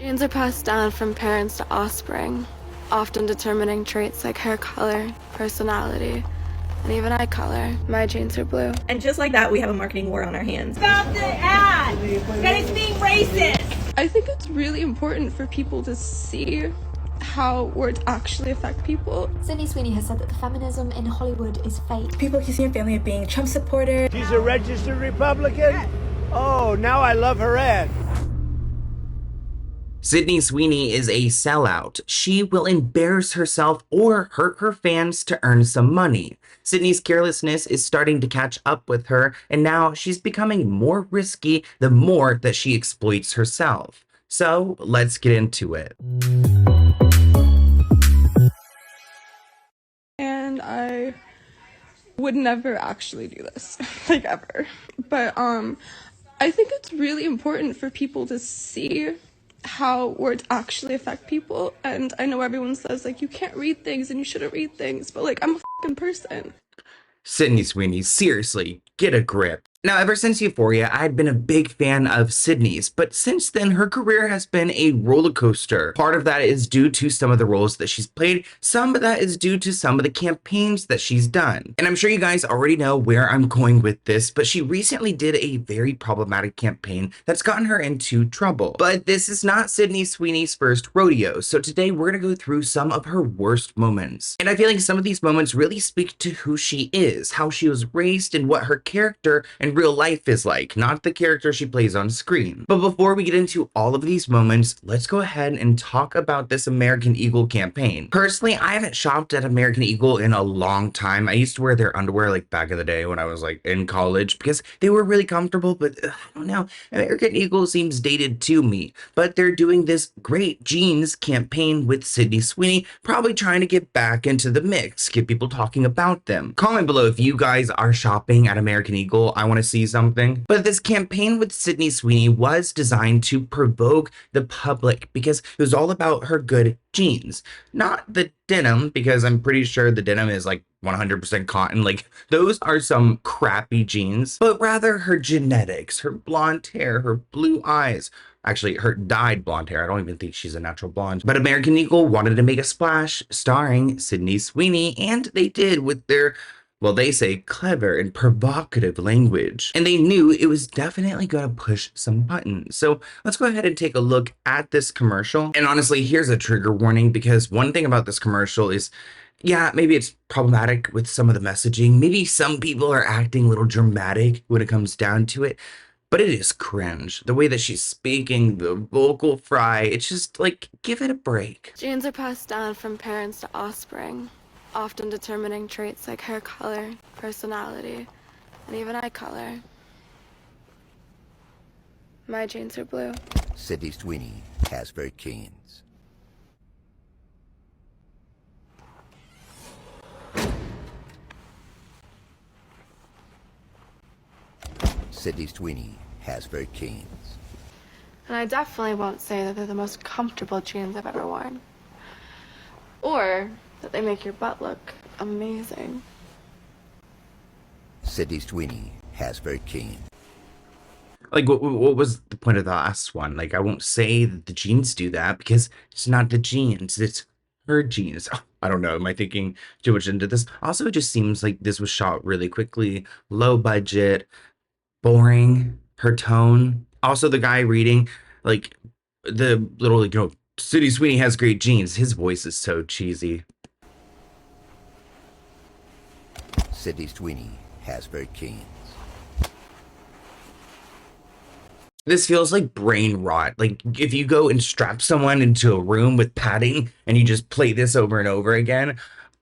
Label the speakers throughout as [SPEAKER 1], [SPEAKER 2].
[SPEAKER 1] Genes are passed down from parents to offspring, often determining traits like hair color, personality, and even eye color. My genes are blue.
[SPEAKER 2] And just like that, we have a marketing war on our hands.
[SPEAKER 3] Stop the ad! That is being racist!
[SPEAKER 4] I think it's really important for people to see how words actually affect people.
[SPEAKER 5] Sydney Sweeney has said that the feminism in Hollywood is fake.
[SPEAKER 2] People accusing your family of being Trump supporter.
[SPEAKER 6] She's a registered Republican? Oh, now I love her ad.
[SPEAKER 7] Sydney Sweeney is a sellout. She will embarrass herself or hurt her fans to earn some money. Sydney's carelessness is starting to catch up with her, and now she's becoming more risky the more that she exploits herself. So let's get into it.
[SPEAKER 4] And I would never actually do this, like ever. But I think it's really important for people to see how words actually affect people. And I know everyone says like you can't read things and you shouldn't read things, but like I'm a fucking person.
[SPEAKER 7] Sydney Sweeney, seriously, get a grip. Now, ever since Euphoria, I'd been a big fan of Sydney's, but since then, her career has been a roller coaster. Part of that is due to some of the roles that she's played, some of that is due to some of the campaigns that she's done. And I'm sure you guys already know where I'm going with this, but she recently did a very problematic campaign that's gotten her into trouble. But this is not Sydney Sweeney's first rodeo, so today we're gonna go through some of her worst moments. And I feel like some of these moments really speak to who she is, how she was raised, and what her character and real life is like, not the character she plays on screen. But before we get into all of these moments, let's go ahead and talk about this American Eagle campaign. Personally, I haven't shopped at American Eagle in a long time. I used to wear their underwear like back in the day when I was like in college because they were really comfortable, but I don't know, American Eagle seems dated to me. But they're doing this great jeans campaign with Sydney Sweeney, probably trying to get back into the mix, get people talking about them. Comment below if you guys are shopping at American Eagle. I want to see something. But this campaign with Sydney Sweeney was designed to provoke the public because it was all about her good jeans, not the denim, because I'm pretty sure the denim is like 100% cotton. Like those are some crappy jeans, but rather her genetics, her blonde hair, her blue eyes. Actually, her dyed blonde hair. I don't even think she's a natural blonde. But American Eagle wanted to make a splash starring Sydney Sweeney, and they did with their, well, they say clever and provocative language. And they knew it was definitely going to push some buttons. So let's go ahead and take a look at this commercial. And honestly, here's a trigger warning, because one thing about this commercial is, yeah, maybe it's problematic with some of the messaging. Maybe some people are acting a little dramatic when it comes down to it. But it is cringe. The way that she's speaking, the vocal fry, it's just like, give it a break.
[SPEAKER 1] Genes are passed down from parents to offspring, often determining traits like hair color, personality, and even eye color. My genes are blue.
[SPEAKER 8] Sydney Sweeney has very genes. Sydney Sweeney has very genes.
[SPEAKER 1] And I definitely won't say that they're the most comfortable jeans I've ever worn. Or that they make your butt look amazing.
[SPEAKER 8] Sydney Sweeney has very genes.
[SPEAKER 7] Like, what was the point of the last one? Like, I won't say that the jeans do that because it's not the jeans, it's her jeans. Oh, I don't know, am I thinking too much into this? Also, it just seems like this was shot really quickly, low budget, boring, her tone. Also, the guy reading, like, the little, you know, Sydney Sweeney has great genes. His voice is so cheesy.
[SPEAKER 8] Sydney Sweeney has very genes.
[SPEAKER 7] This feels like brain rot. Like, if you go and strap someone into a room with padding and you just play this over and over again,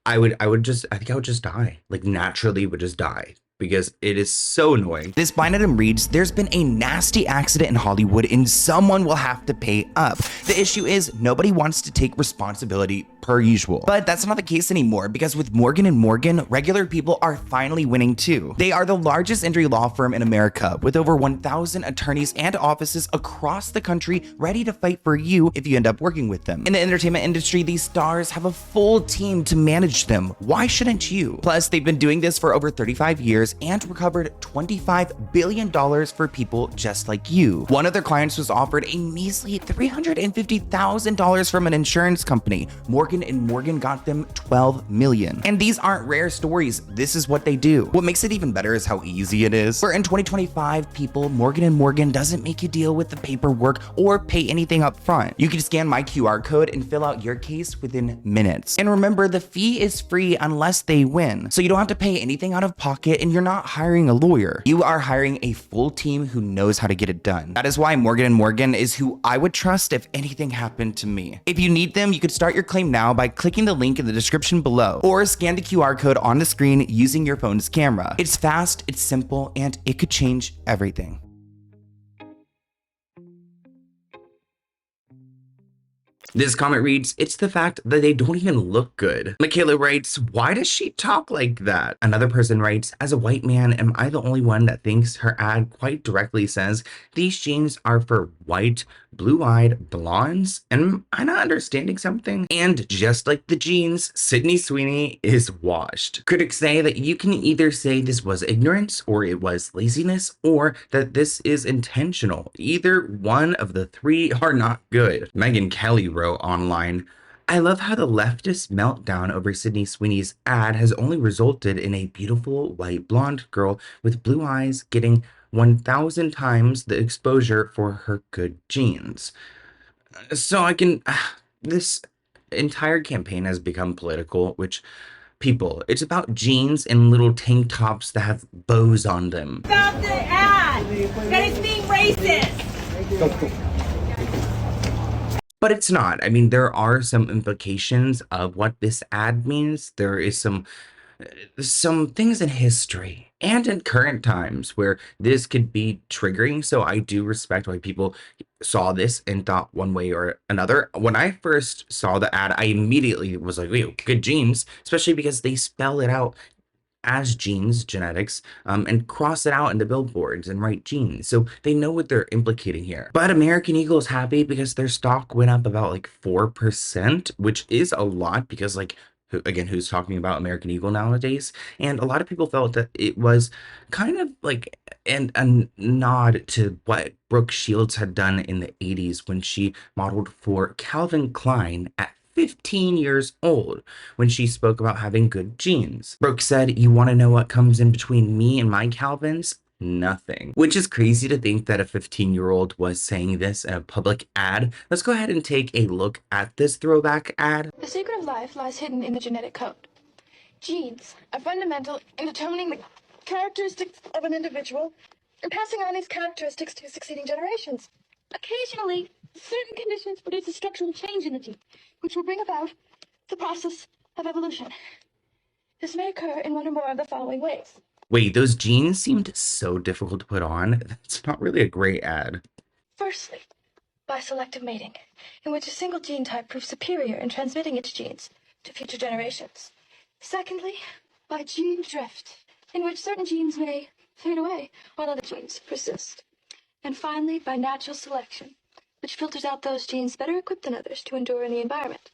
[SPEAKER 7] I think I would just die. Like, naturally would just die, because it is so annoying. This blind item reads, there's been a nasty accident in Hollywood and someone will have to pay up. The issue is nobody wants to take responsibility per usual. But that's not the case anymore, because with Morgan & Morgan, regular people are finally winning too. They are the largest injury law firm in America, with over 1,000 attorneys and offices across the country ready to fight for you if you end up working with them. In the entertainment industry, these stars have a full team to manage them. Why shouldn't you? Plus, they've been doing this for over 35 years and recovered $25 billion for people just like you. One of their clients was offered a measly $350,000 $250,000 from an insurance company. Morgan & Morgan got them $12 million. And these aren't rare stories. This is what they do. What makes it even better is how easy it is. Where in 2025, people, Morgan & Morgan doesn't make you deal with the paperwork or pay anything up front. You can scan my QR code and fill out your case within minutes. And remember, the fee is free unless they win. So you don't have to pay anything out of pocket, and you're not hiring a lawyer. You are hiring a full team who knows how to get it done. That is why Morgan & Morgan is who I would trust if anything happened to me. If you need them, you could start your claim now by clicking the link in the description below, or scan the QR code on the screen using your phone's camera. It's fast, it's simple, and it could change everything. This comment reads, "It's the fact that they don't even look good." Michaela writes, "Why does she talk like that?" Another person writes, "As a white man, am I the only one that thinks her ad quite directly says, 'These jeans are for white, blue-eyed blondes'? Am I not understanding something?" And just like the jeans, Sydney Sweeney is washed. Critics say that you can either say this was ignorance, or it was laziness, or that this is intentional. Either one of the three are not good. Megan Kelly wrote online, "I love how the leftist meltdown over Sydney Sweeney's ad has only resulted in a beautiful white blonde girl with blue eyes getting 1,000 times the exposure for her good jeans." So this entire campaign has become political, which people, it's about jeans and little tank tops that have bows on them.
[SPEAKER 3] About the ad, that it's being racist.
[SPEAKER 7] But it's not. I mean, there are some implications of what this ad means. There is some things in history and in current times where this could be triggering. So I do respect why people saw this and thought one way or another. When I first saw the ad, I immediately was like, "Wait, good jeans," especially because they spell it out as jeans, genetics, and cross it out in the billboards and write jeans. So they know what they're implicating here. But American Eagle is happy because their stock went up about like 4%, which is a lot because who's talking about American Eagle nowadays? And a lot of people felt that it was kind of like a nod to what Brooke Shields had done in the 80s when she modeled for Calvin Klein at 15 years old when she spoke about having good jeans. Brooke said, "You want to know what comes in between me and my Calvins? Nothing." Which is crazy to think that a 15-year-old was saying this in a public ad. Let's go ahead and take a look at this throwback ad.
[SPEAKER 9] The secret of life lies hidden in the genetic code. Genes are fundamental in determining the characteristics of an individual and passing on these characteristics to succeeding generations. Occasionally, certain conditions produce a structural change in the gene, which will bring about the process of evolution. This may occur in one or more of the following ways.
[SPEAKER 7] Wait, those jeans seemed so difficult to put on. That's not really a great ad.
[SPEAKER 9] Firstly, by selective mating, in which a single gene type proves superior in transmitting its genes to future generations. Secondly, by gene drift, in which certain genes may fade away while other genes persist. And finally, by natural selection, which filters out those genes better equipped than others to endure in the environment.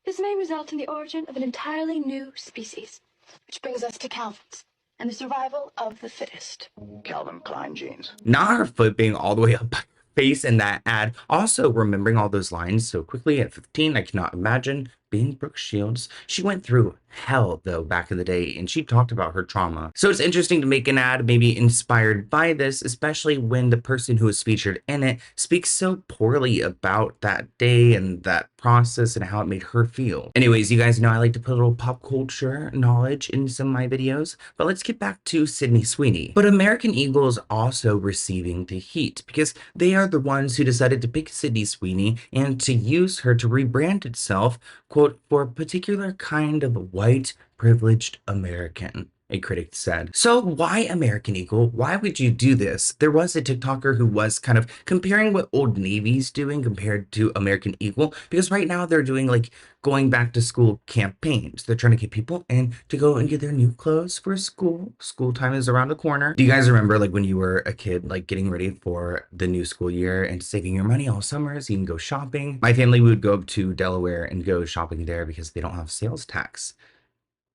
[SPEAKER 9] This may result in the origin of an entirely new species, which brings us to Calvin's and the survival of the fittest.
[SPEAKER 6] Calvin Klein jeans.
[SPEAKER 7] Not her foot being all the way up by her face in that ad. Also remembering all those lines so quickly at 15, I cannot imagine being Brooke Shields. She went through hell though back in the day, and she talked about her trauma. So it's interesting to make an ad maybe inspired by this, especially when the person who is featured in it speaks so poorly about that day and that process and how it made her feel. Anyways, you guys know I like to put a little pop culture knowledge in some of my videos, but let's get back to Sydney Sweeney. But American Eagle is also receiving the heat because they are the ones who decided to pick Sydney Sweeney and to use her to rebrand itself, quote, for a particular kind of white privileged American, a critic said. So why American Eagle? Why would you do this? There was a TikToker who was kind of comparing what Old Navy's doing compared to American Eagle, because right now they're doing like going back to school campaigns. They're trying to get people in to go and get their new clothes for school. School time is around the corner. Do you guys remember like when you were a kid, like getting ready for the new school year and saving your money all summer so you can go shopping? My family would go up to Delaware and go shopping there because they don't have sales tax.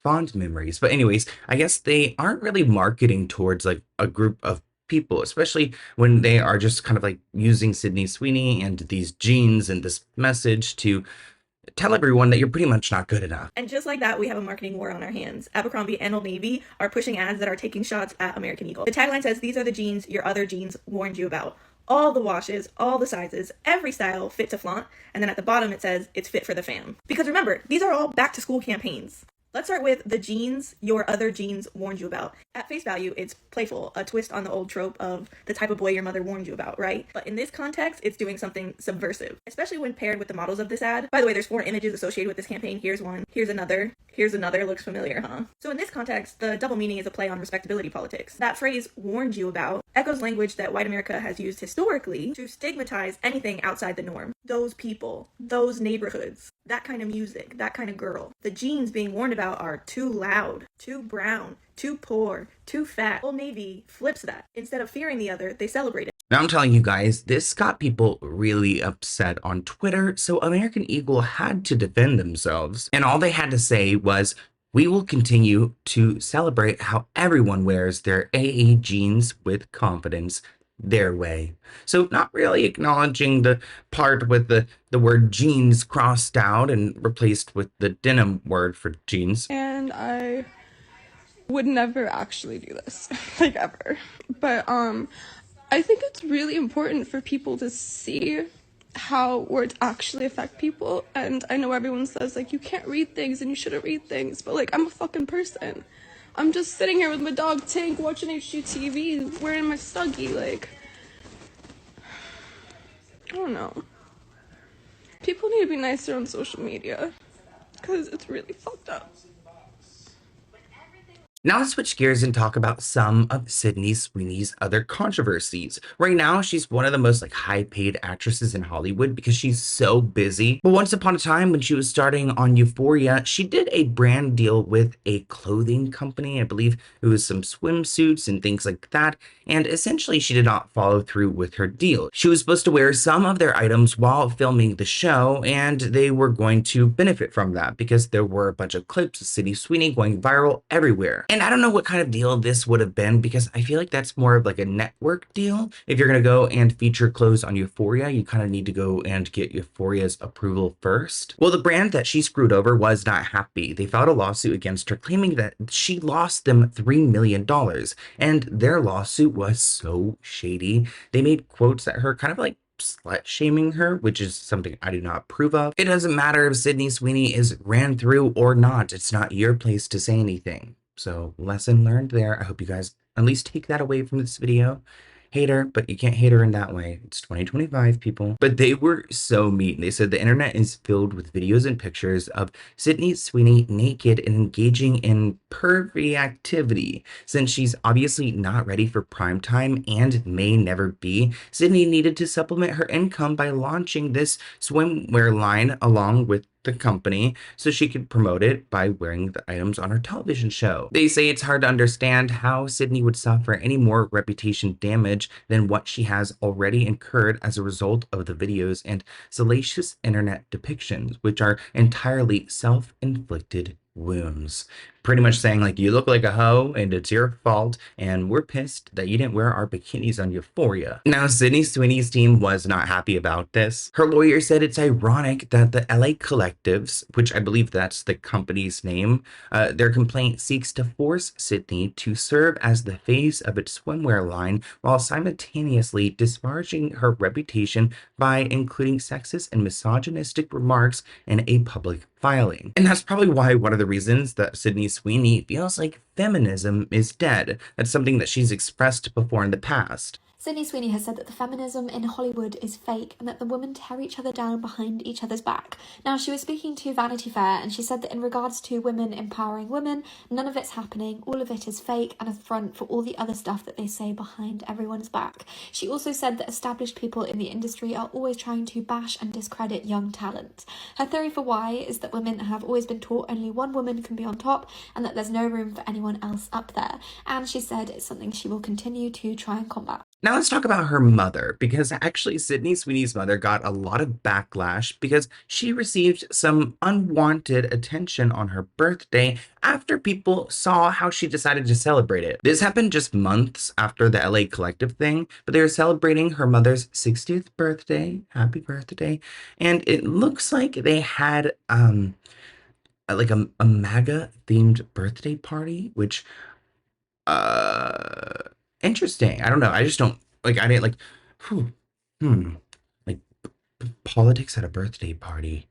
[SPEAKER 7] Fond memories. But anyways, I guess they aren't really marketing towards like a group of people, especially when they are just kind of like using Sydney Sweeney and these jeans and this message to tell everyone that you're pretty much not good enough.
[SPEAKER 2] And just like that, we have a marketing war on our hands. Abercrombie and Old Navy are pushing ads that are taking shots at American Eagle. The tagline says, "These are the jeans your other jeans warned you about. All the washes, all the sizes, every style fit to flaunt." And then at the bottom it says, "It's fit for the fam." Because remember, these are all back to school campaigns. Let's start with the jeans your other jeans warned you about. At face value, it's playful, a twist on the old trope of the type of boy your mother warned you about, right? But in this context, it's doing something subversive, especially when paired with the models of this ad. By the way, there's 4 images associated with this campaign. Here's one, here's another, looks familiar, huh? So in this context, the double meaning is a play on respectability politics. That phrase, "warned you about," echoes language that white America has used historically to stigmatize anything outside the norm. Those people, those neighborhoods, that kind of music, that kind of girl. The jeans being warned about are too loud, too brown, too poor, too fat. Old Navy flips that. Instead of fearing the other, they celebrate it.
[SPEAKER 7] Now I'm telling you guys, this got people really upset on Twitter, so American Eagle had to defend themselves. And all they had to say was, "We will continue to celebrate how everyone wears their AA jeans with confidence their way." So not really acknowledging the part with the word jeans crossed out and replaced with the denim word for jeans.
[SPEAKER 4] And I would never actually do this, like ever. But I think it's really important for people to see how words actually affect people. And I know everyone says like you can't read things and you shouldn't read things, but like I'm a fucking person. I'm just sitting here with my dog Tank watching HGTV wearing my Snuggie, like I don't know. People need to be nicer on social media because it's really fucked up.
[SPEAKER 7] Now let's switch gears and talk about some of Sydney Sweeney's other controversies. Right now, she's one of the most high-paid actresses in Hollywood because she's so busy. But once upon a time, when she was starting on Euphoria, she did a brand deal with a clothing company. I believe it was some swimsuits and things like that. And essentially, she did not follow through with her deal. She was supposed to wear some of their items while filming the show, and they were going to benefit from that because there were a bunch of clips of Sydney Sweeney going viral everywhere. And I don't know what kind of deal this would have been because I feel like that's more of a network deal. If you're going to go and feature clothes on Euphoria, you kind of need to go and get Euphoria's approval first. Well, the brand that she screwed over was not happy. They filed a lawsuit against her claiming that she lost them $3 million. And their lawsuit was so shady. They made quotes at her kind of slut shaming her, which is something I do not approve of. It doesn't matter if Sydney Sweeney is ran through or not. It's not your place to say anything. So lesson learned there. I hope you guys at least take that away from this video. Hate her, but you can't hate her in that way. It's 2025, people. But they were so mean. They said the internet is filled with videos and pictures of Sydney Sweeney naked and engaging in pervy activity. Since she's obviously not ready for prime time and may never be, Sydney needed to supplement her income by launching this swimwear line along with the company so she could promote it by wearing the items on her television show. They say it's hard to understand how Sydney would suffer any more reputation damage than what she has already incurred as a result of the videos and salacious internet depictions, which are entirely self-inflicted wounds. Pretty much saying you look like a hoe and it's your fault and we're pissed that you didn't wear our bikinis on Euphoria. Now, Sydney Sweeney's team was not happy about this. Her lawyer said it's ironic that the LA Collectives, which I believe that's the company's name, their complaint seeks to force Sydney to serve as the face of its swimwear line while simultaneously disparaging her reputation by including sexist and misogynistic remarks in a public filing. And that's probably why one of the reasons that Sydney Sweeney feels like feminism is dead. That's something that she's expressed before in the past.
[SPEAKER 5] Sydney Sweeney has said that the feminism in Hollywood is fake and that the women tear each other down behind each other's back. Now, she was speaking to Vanity Fair and she said that in regards to women empowering women, none of it's happening. All of it is fake and a front for all the other stuff that they say behind everyone's back. She also said that established people in the industry are always trying to bash and discredit young talent. Her theory for why is that women have always been taught only one woman can be on top and that there's no room for anyone else up there. And she said it's something she will continue to try and combat.
[SPEAKER 7] Now let's talk about her mother, because actually Sydney Sweeney's mother got a lot of backlash because she received some unwanted attention on her birthday after people saw how she decided to celebrate it. This happened just months after the LA Collective thing, but they were celebrating her mother's 60th birthday. Happy birthday. And it looks like they had like a MAGA themed birthday party, which interesting. I don't know. I just don't like. I didn't like. Whew, like politics at a birthday party.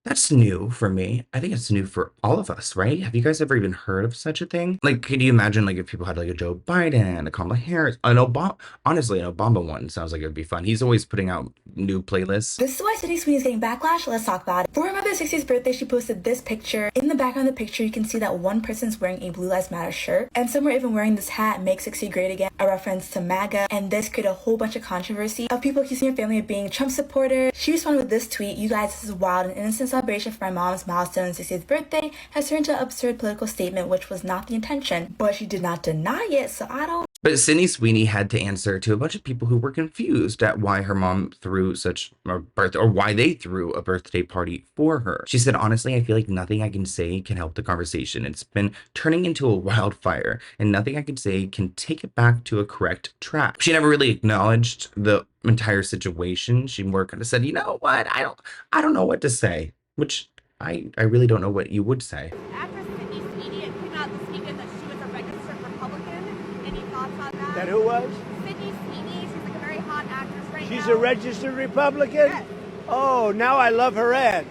[SPEAKER 7] That's new for me. I think it's new for all of us, right? Have you guys ever even heard of such a thing? Like, could you imagine like if people had like a Joe Biden, a Kamala Harris, an Obama? Honestly, an Obama one sounds like it would be fun. He's always putting out new playlists.
[SPEAKER 10] This is why Sydney Sweeney is getting backlash. Let's talk about it. For her mother's 60th birthday, she posted this picture. In the background of the picture, you can see that one person's wearing a Blue Lives Matter shirt, and some are even wearing this hat, Make 60 Great Again, a reference to MAGA, and this created a whole bunch of controversy of people accusing her family of being Trump supporters. She responded with this tweet: "You guys, this is wild. An innocent celebration for my mom's milestone 60th birthday has turned into an absurd political statement, which was not the intention." But she did not deny it, so I don't.
[SPEAKER 7] But Sydney Sweeney had to answer to a bunch of people who were confused at why her mom threw such a birthday, or why they threw a birthday party for her. She said, "Honestly, I feel like nothing I can say can help the conversation. It's been turning into a wildfire, and nothing I can say can take it back to a correct track." She never really acknowledged the entire situation. She more kind of said, "You know what? I don't know what to say," which I really don't know what you would say.
[SPEAKER 3] Actress Sydney Sweeney came out this weekend that she was a registered Republican. Any thoughts on that?
[SPEAKER 6] That who was?
[SPEAKER 3] Sydney Sweeney, she's like a very hot actress right now.
[SPEAKER 6] She's a registered Republican?
[SPEAKER 3] Yes.
[SPEAKER 6] Oh, now I love her ad.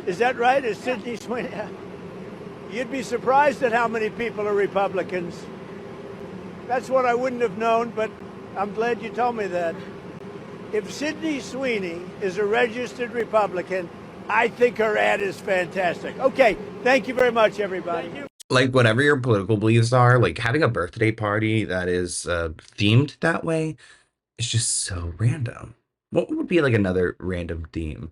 [SPEAKER 6] Is that right? Is Sydney Sweeney? You'd be surprised at how many people are Republicans. That's what I wouldn't have known, but I'm glad you told me that. If Sydney Sweeney is a registered Republican, I think her ad is fantastic. Okay, thank you very much, everybody.
[SPEAKER 7] Like, whatever your political beliefs are, like having a birthday party that is themed that way is just so random. What would be like another random theme?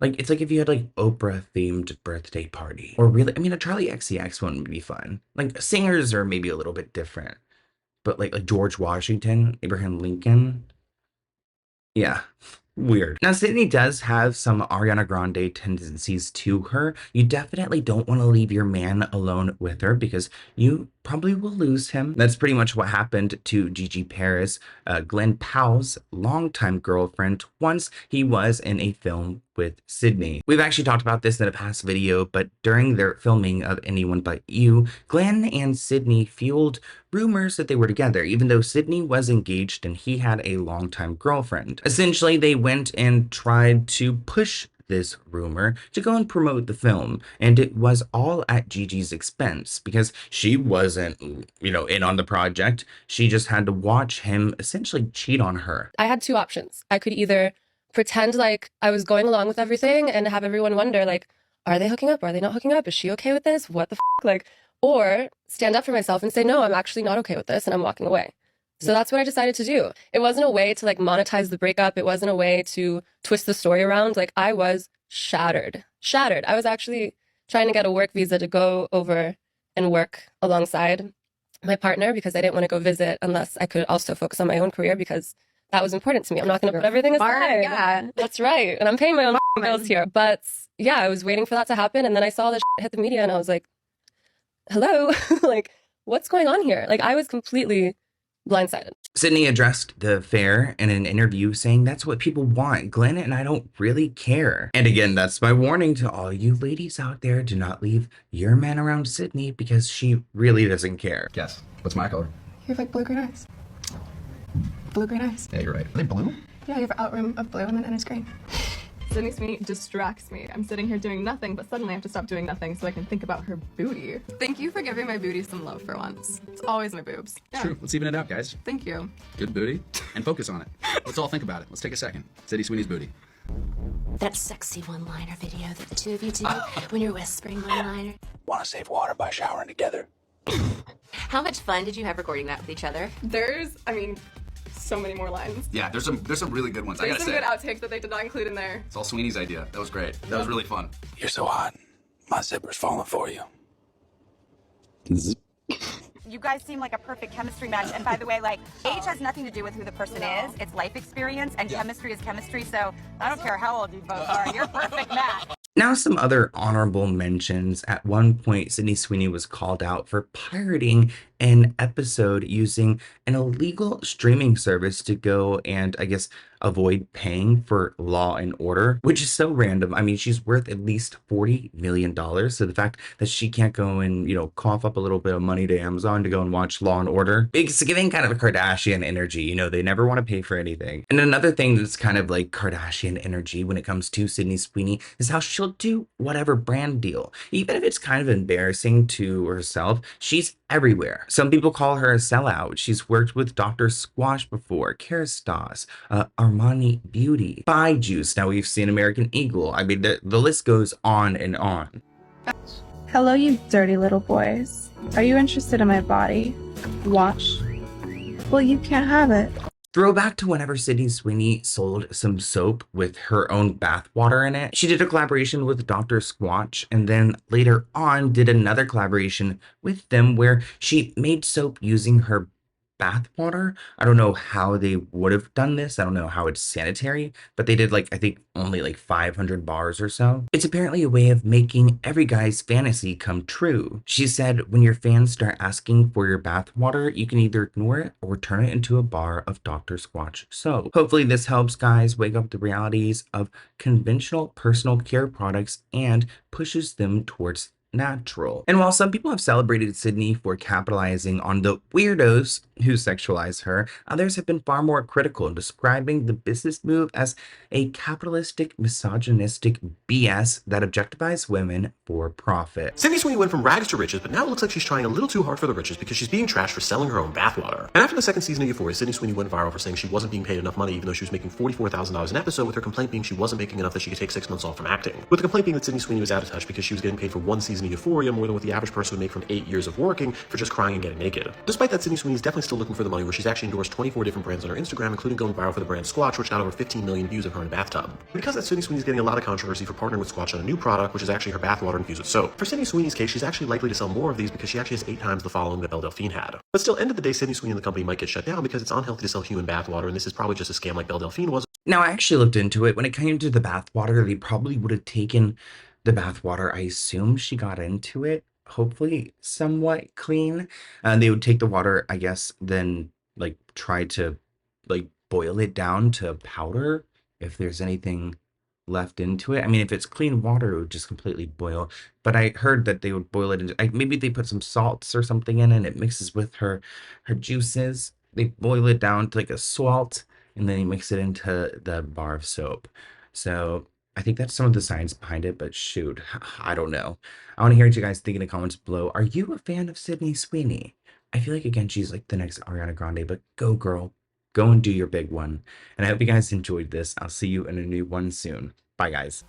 [SPEAKER 7] Like, it's like if you had like Oprah themed birthday party, or really, I mean, a Charlie XCX one would be fun. Like, singers are maybe a little bit different, but like George Washington, Abraham Lincoln, yeah. Weird. Now, Sydney does have some Ariana Grande tendencies to her. You definitely don't want to leave your man alone with her because you probably will lose him. That's pretty much what happened to Gigi Paris, Glenn Powell's longtime girlfriend, once he was in a film with Sydney. We've actually talked about this in a past video, but during their filming of Anyone But You, Glenn and Sydney fueled rumors that they were together, even though Sydney was engaged and he had a longtime girlfriend. Essentially, they went and tried to push this rumor to go and promote the film, and it was all at Gigi's expense because she wasn't, in on the project. She just had to watch him essentially cheat on her.
[SPEAKER 11] I had two options. I could either pretend like I was going along with everything and have everyone wonder, like, are they hooking up? Are they not hooking up? Is she okay with this? What the f***? Like, or stand up for myself and say, no, I'm actually not okay with this and I'm walking away. So that's what I decided to do. It wasn't a way to like monetize the breakup. It wasn't a way to twist the story around. Like, I was shattered. I was actually trying to get a work visa to go over and work alongside my partner because I didn't want to go visit unless I could also focus on my own career because that was important to me. I'm not going to put everything aside. Yeah, that's right. And I'm paying my own bills here. But yeah, I was waiting for that to happen. And then I saw this hit the media and I was like, hello, like, what's going on here? Like, I was completely blindsided.
[SPEAKER 7] Sydney addressed the affair in an interview saying that's what people want. Glenn and I don't really care. And again, that's my warning to all you ladies out there. Do not leave your man around Sydney because she really doesn't care.
[SPEAKER 12] Guess. What's my color?
[SPEAKER 4] You have like blue-green eyes. Blue-green eyes.
[SPEAKER 12] Yeah, you're right. Are they blue?
[SPEAKER 4] Yeah, you have an outrim of blue and then inner green. Sydney Sweeney distracts me. I'm sitting here doing nothing, but suddenly I have to stop doing nothing so I can think about her booty. Thank you for giving my booty some love for once. It's always my boobs.
[SPEAKER 12] Yeah. True. Let's even it out, guys.
[SPEAKER 4] Thank you.
[SPEAKER 12] Good booty. And focus on it. Let's all think about it. Let's take a second. Sydney Sweeney's booty.
[SPEAKER 13] That sexy one-liner video that the two of you do when you're whispering one-liner.
[SPEAKER 8] Want to save water by showering together?
[SPEAKER 13] How much fun did you have recording that with each other?
[SPEAKER 4] There's, so many more lines.
[SPEAKER 12] Yeah, there's some really good ones.
[SPEAKER 4] There's
[SPEAKER 12] I gotta
[SPEAKER 4] some
[SPEAKER 12] say.
[SPEAKER 4] good outtakes that they did not include in there.
[SPEAKER 12] It's all Sweeney's idea. That was great. That was really fun.
[SPEAKER 8] You're so hot. My zipper's falling for you.
[SPEAKER 14] you guys seem like a perfect chemistry match. And by the way, like, age has nothing to do with who the person is. It's life experience, and chemistry is chemistry. So I don't care how old you both are. You're a perfect match.
[SPEAKER 7] Now, some other honorable mentions. At one point, Sydney Sweeney was called out for pirating an episode using an illegal streaming service to go and, I guess, avoid paying for Law and Order, which is so random. I mean, she's worth at least $40 million. So the fact that she can't go and, you know, cough up a little bit of money to Amazon to go and watch Law and Order, it's giving kind of a Kardashian energy. You know, they never want to pay for anything. And another thing that's kind of like Kardashian energy when it comes to Sydney Sweeney is how she'll do whatever brand deal. Even if it's kind of embarrassing to herself, she's everywhere. Some people call her a sellout. She's worked with Dr. Squash before, Kerastase, Armani Beauty, By Juice. Now we've seen American Eagle. I mean, the list goes on and on.
[SPEAKER 15] Hello, you dirty little boys. Are you interested in my body? Wash? Well, you can't have it.
[SPEAKER 7] Throwback to whenever Sydney Sweeney sold some soap with her own bathwater in it. She did a collaboration with Dr. Squatch, and then later on did another collaboration with them where she made soap using her bathwater. I don't know how they would have done this. I don't know how it's sanitary, but they did, like, I think only like 500 bars or so. It's apparently a way of making every guy's fantasy come true. She said, when your fans start asking for your bathwater, you can either ignore it or turn it into a bar of Dr. Squatch soap. Hopefully this helps guys wake up the realities of conventional personal care products and pushes them towards natural. And while some people have celebrated Sydney for capitalizing on the weirdos who sexualize her, others have been far more critical in describing the business move as a capitalistic, misogynistic BS that objectifies women for profit.
[SPEAKER 16] Sydney Sweeney went from rags to riches, but now it looks like she's trying a little too hard for the riches because she's being trashed for selling her own bathwater. And after the second season of Euphoria, Sydney Sweeney went viral for saying she wasn't being paid enough money even though she was making $44,000 an episode, with her complaint being she wasn't making enough that she could take 6 months off from acting. With the complaint being that Sydney Sweeney was out of touch because she was getting paid for 1 season of Euphoria more than what the average person would make from 8 years of working for just crying and getting naked. Despite that, Sydney Sweeney is definitely still looking for the money, where she's actually endorsed 24 different brands on her Instagram, including going viral for the brand Squatch, which got over 15 million views of her in a bathtub. Because that, Sydney Sweeney's getting a lot of controversy for partnering with Squatch on a new product, which is actually her bathwater infused with soap. For Sydney Sweeney's case, she's actually likely to sell more of these because she actually has 8 times the following that Belle Delphine had. But still, end of the day, Sydney Sweeney and the company might get shut down because it's unhealthy to sell human bathwater, and this is probably just a scam like Belle Delphine was.
[SPEAKER 7] Now, I actually looked into it. When it came to the bathwater, they probably would have taken the bathwater. I assume she got into it, hopefully somewhat clean. They would take the water, I guess, then like try to like boil it down to powder if there's anything left into it. I mean, if it's clean water, it would just completely boil. But I heard that they would boil it into, maybe they put some salts or something in it and it mixes with her juices. They boil it down to like a salt, and then you mix it into the bar of soap. So I think that's some of the science behind it, but shoot, I don't know. I want to hear what you guys think in the comments below. Are you a fan of Sydney Sweeney? I feel like, again, she's like the next Ariana Grande, but go girl, go and do your big one. And I hope you guys enjoyed this. I'll see you in a new one soon. Bye, guys.